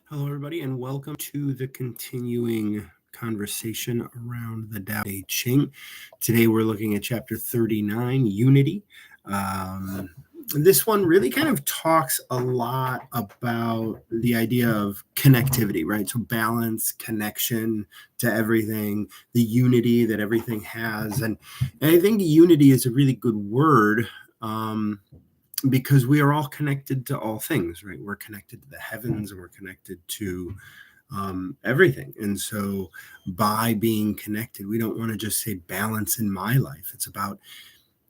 Hello, everybody, and welcome to the continuing conversation around the Tao Te Ching. Today, we're looking at chapter 39, Unity. This one really kind of talks a lot about the idea of connectivity, right? So, balance, connection to everything, the unity that everything has. And I think unity is a really good word. Because we are all connected to all things, right? We're connected to the heavens and we're connected to everything. And so by being connected, we don't want to just say balance in my life. It's about,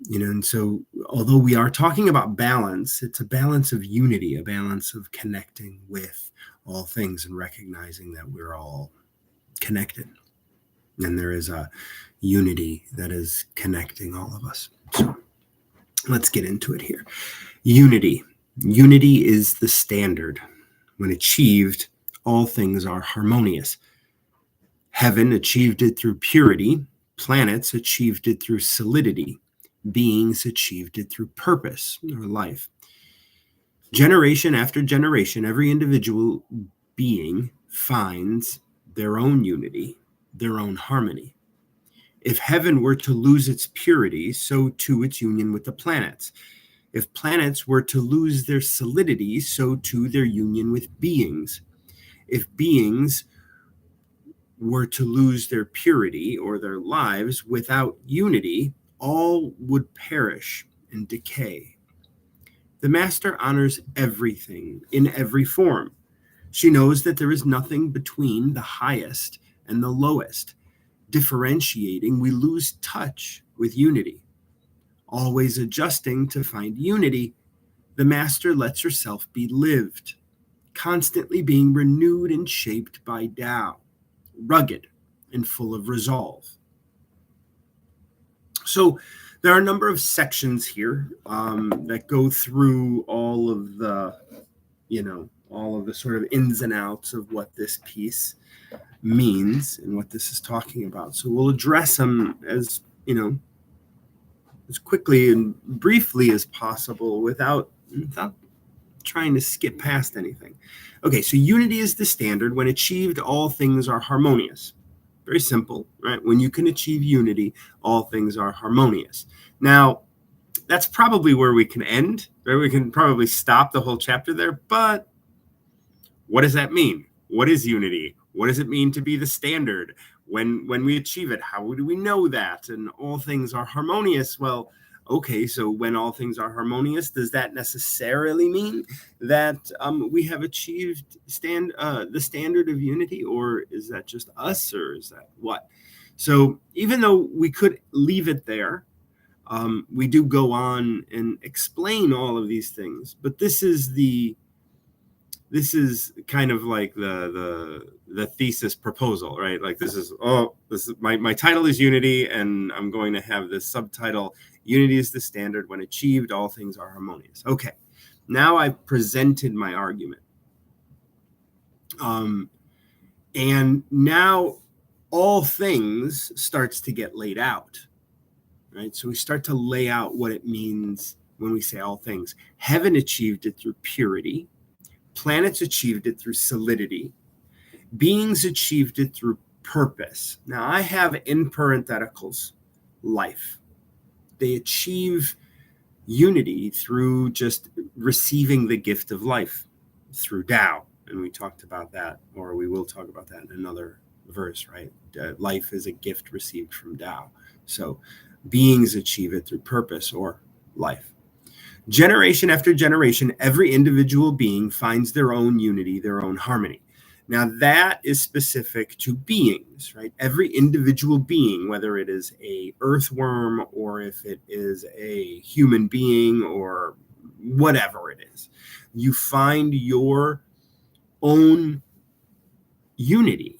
and so although we are talking about balance, it's a balance of unity, a balance of connecting with all things and recognizing that we're all connected. And there is a unity that is connecting all of us. So let's get into it here. Unity. Unity is the standard. When achieved, all things are harmonious. Heaven achieved it through purity. Planets achieved it through solidity. Beings achieved it through purpose or life. Generation after generation, every individual being finds their own unity, their own harmony. If heaven were to lose its purity, so too its union with the planets. If planets were to lose their solidity, so too their union with beings. If beings were to lose their purity or their lives without unity, all would perish and decay. The Master honors everything in every form. She knows that there is nothing between the highest and the lowest. Differentiating, we lose touch with unity. Always adjusting to find unity, the Master lets herself be lived, constantly being renewed and shaped by Tao, rugged and full of resolve. So there are a number of sections here that go through all of the sort of ins and outs of what this piece means and what this is talking about. So we'll address them as quickly and briefly as possible without trying to skip past anything. Okay, so unity is the standard. When achieved, all things are harmonious. Very simple, right? When you can achieve unity, all things are harmonious. Now, that's probably where we can end, right? We can probably stop the whole chapter there, but what does that mean? What is unity? What does it mean to be the standard? When we achieve it, how do we know that? And all things are harmonious. Well, okay, so when all things are harmonious, does that necessarily mean that we have achieved the standard of unity, or is that just us, or is that what? So even though we could leave it there, we do go on and explain all of these things, but this is kind of like the thesis proposal, right? Like this is my title is Unity, and I'm going to have this subtitle: Unity is the standard. When achieved, all things are harmonious. Okay, now I've presented my argument, and now all things starts to get laid out, right? So we start to lay out what it means when we say all things. Heaven achieved it through purity. Planets achieved it through solidity. Beings achieved it through purpose. Now, I have in parentheticals life. They achieve unity through just receiving the gift of life through Tao. And we talked about that, or we will talk about that in another verse, right? Life is a gift received from Tao. So beings achieve it through purpose or life. Generation after generation, every individual being finds their own unity, their own harmony. Now, that is specific to beings, right? Every individual being, whether it is a earthworm or if it is a human being or whatever it is, you find your own unity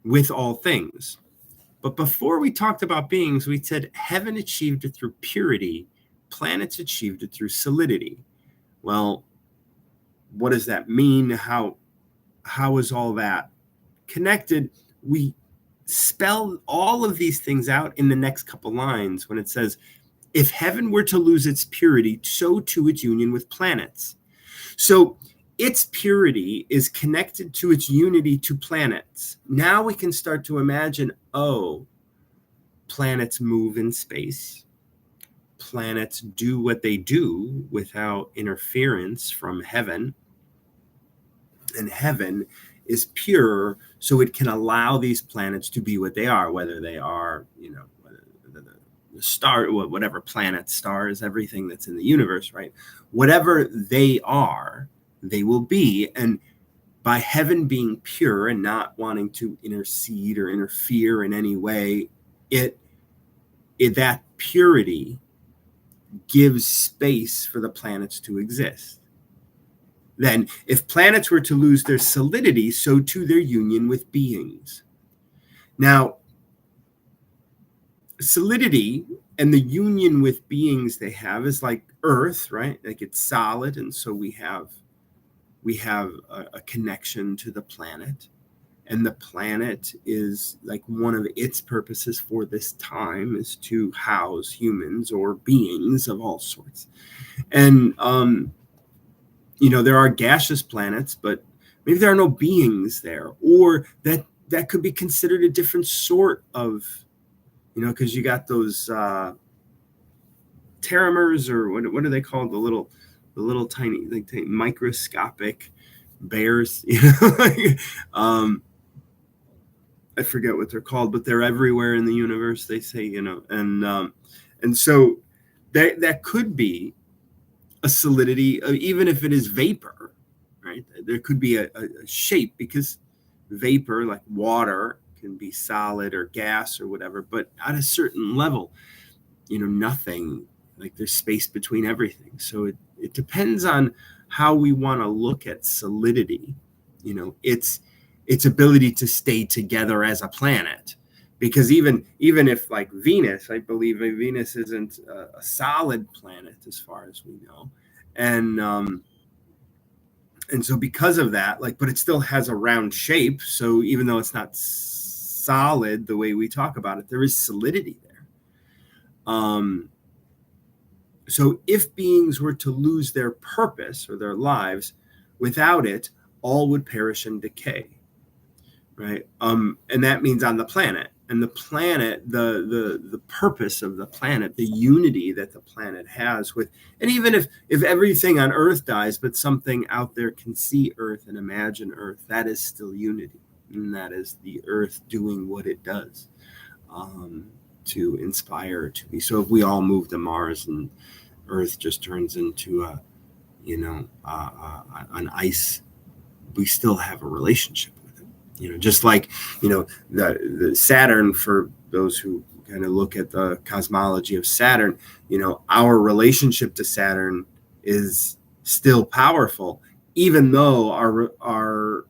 with all things. But before we talked about beings, we said heaven achieved it through purity. Planets achieved it through solidity. Well, what does that mean? How is all that connected? We spell all of these things out in the next couple lines when it says, if heaven were to lose its purity, so too its union with planets. So its purity is connected to its unity to planets. Now we can start to imagine, oh, planets move in space. Planets do what they do without interference from heaven. And heaven is pure, so it can allow these planets to be what they are, whether they are, the star, whatever planet, stars, everything that's in the universe, right? Whatever they are, they will be. And by heaven being pure and not wanting to intercede or interfere in any way, it that purity gives space for the planets to exist. Then, if planets were to lose their solidity, so too their union with beings. Now, solidity and the union with beings they have is like Earth, right? Like it's solid, and so we have a connection to the planet. And the planet is like one of its purposes for this time is to house humans or beings of all sorts. And there are gaseous planets, but maybe there are no beings there, or that could be considered a different sort of, because you got those teramers, or what are they called? The little tiny, like microscopic bears, I forget what they're called, but they're everywhere in the universe, they say, and so that could be a solidity, even if it is vapor, right? There could be a shape, because vapor, like water, can be solid or gas or whatever, but at a certain level, nothing, like there's space between everything. So it depends on how we want to look at solidity, its ability to stay together as a planet. Because even if, like Venus, I believe Venus isn't a solid planet as far as we know, and so because of that, but it still has a round shape. So even though it's not solid the way we talk about it, there is solidity there. So if beings were to lose their purpose or their lives, without it, all would perish and decay. Right. And that means on the planet. And the planet, the purpose of the planet, the unity that the planet has with, and even if everything on Earth dies, but something out there can see Earth and imagine Earth, that is still unity. And that is the Earth doing what it does to inspire to be. So if we all move to Mars and Earth just turns into an ice, we still have a relationship. Just like, the Saturn, for those who kind of look at the cosmology of Saturn, our relationship to Saturn is still powerful, even though our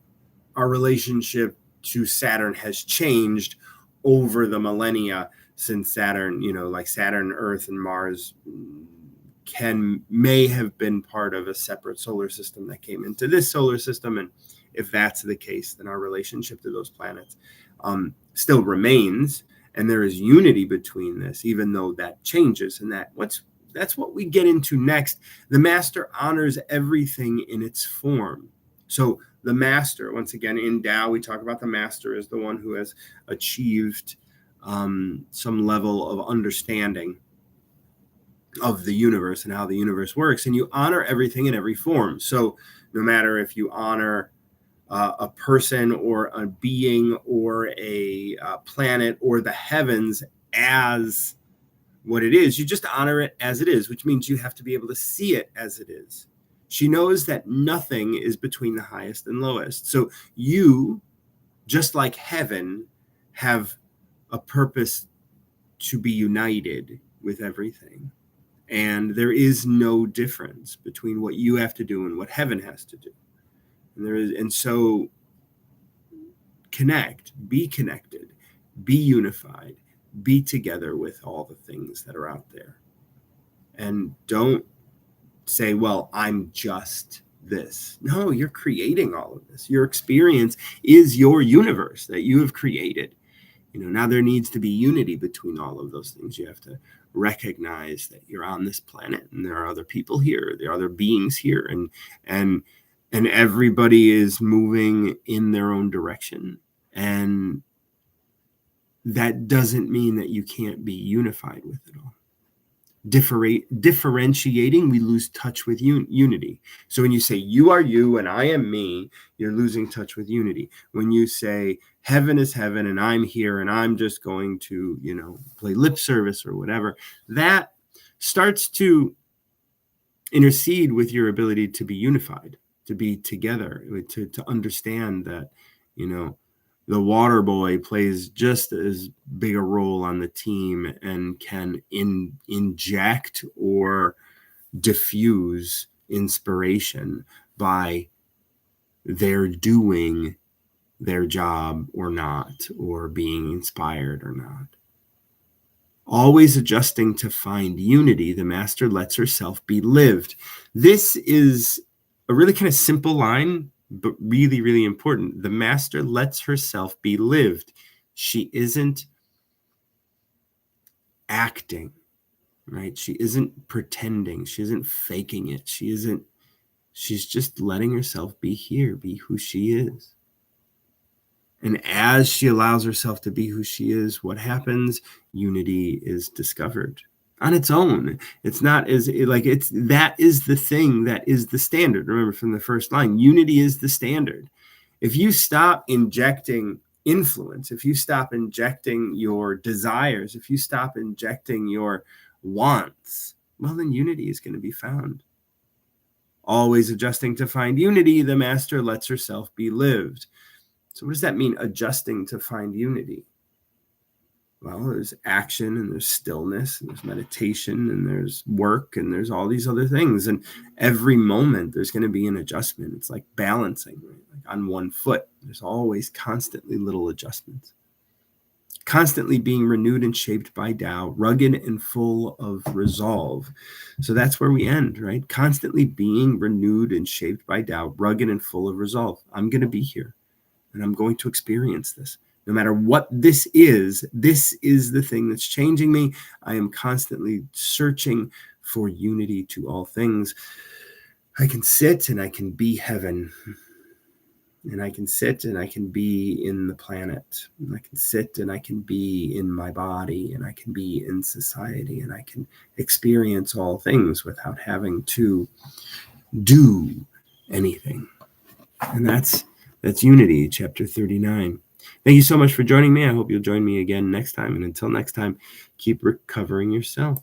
relationship to Saturn has changed over the millennia since Saturn, like Saturn, Earth, and Mars may have been part of a separate solar system that came into this solar system. And if that's the case, then our relationship to those planets still remains, and there is unity between this, even though that changes. And that's what we get into next. The master honors everything in its form. So the master, once again, in Tao, we talk about the master as the one who has achieved some level of understanding of the universe and how the universe works, and you honor everything in every form. So no matter if you honor a person or a being or a planet or the heavens as what it is, you just honor it as it is, which means you have to be able to see it as it is. She knows that nothing is between the highest and lowest. So you, just like heaven, have a purpose to be united with everything. And there is no difference between what you have to do and what heaven has to do. And so be connected, be unified, be together with all the things that are out there. And don't say, well, I'm just this. No, you're creating all of this. Your experience is your universe that you have created. Now there needs to be unity between all of those things. You have to recognize that you're on this planet and there are other people here, there are other beings here, and and everybody is moving in their own direction. And that doesn't mean that you can't be unified with it all. Differentiating, we lose touch with unity. So when you say you are you and I am me, you're losing touch with unity. When you say heaven is heaven and I'm here and I'm just going to, play lip service or whatever, that starts to intercede with your ability to be unified, to be together, to understand that, the water boy plays just as big a role on the team and can inject or diffuse inspiration by their doing their job or not, or being inspired or not. Always adjusting to find unity, the master lets herself be lived. This is a really kind of simple line, but really, really important. The master lets herself be lived. She isn't acting, right? She isn't pretending. She isn't faking it. She's just letting herself be here, be who she is. And as she allows herself to be who she is, what happens? Unity is discovered on its own. It's not as like that is the thing that is the standard. Remember from the first line, unity is the standard. If you stop injecting influence, if you stop injecting your desires, if you stop injecting your wants, well, then unity is going to be found. Always adjusting to find unity, the master lets herself be lived. So what does that mean, adjusting to find unity? Well, there's action and there's stillness and there's meditation and there's work and there's all these other things. And every moment there's going to be an adjustment. It's like balancing, right? Like on one foot. There's always constantly little adjustments. Constantly being renewed and shaped by Tao, rugged and full of resolve. So that's where we end, right? Constantly being renewed and shaped by Tao, rugged and full of resolve. I'm going to be here. And I'm going to experience this. No matter what this is the thing that's changing me. I am constantly searching for unity to all things. I can sit and I can be heaven. And I can sit and I can be in the planet. And I can sit and I can be in my body. And I can be in society. And I can experience all things without having to do anything. And that's Unity, chapter 39. Thank you so much for joining me. I hope you'll join me again next time. And until next time, keep recovering yourself.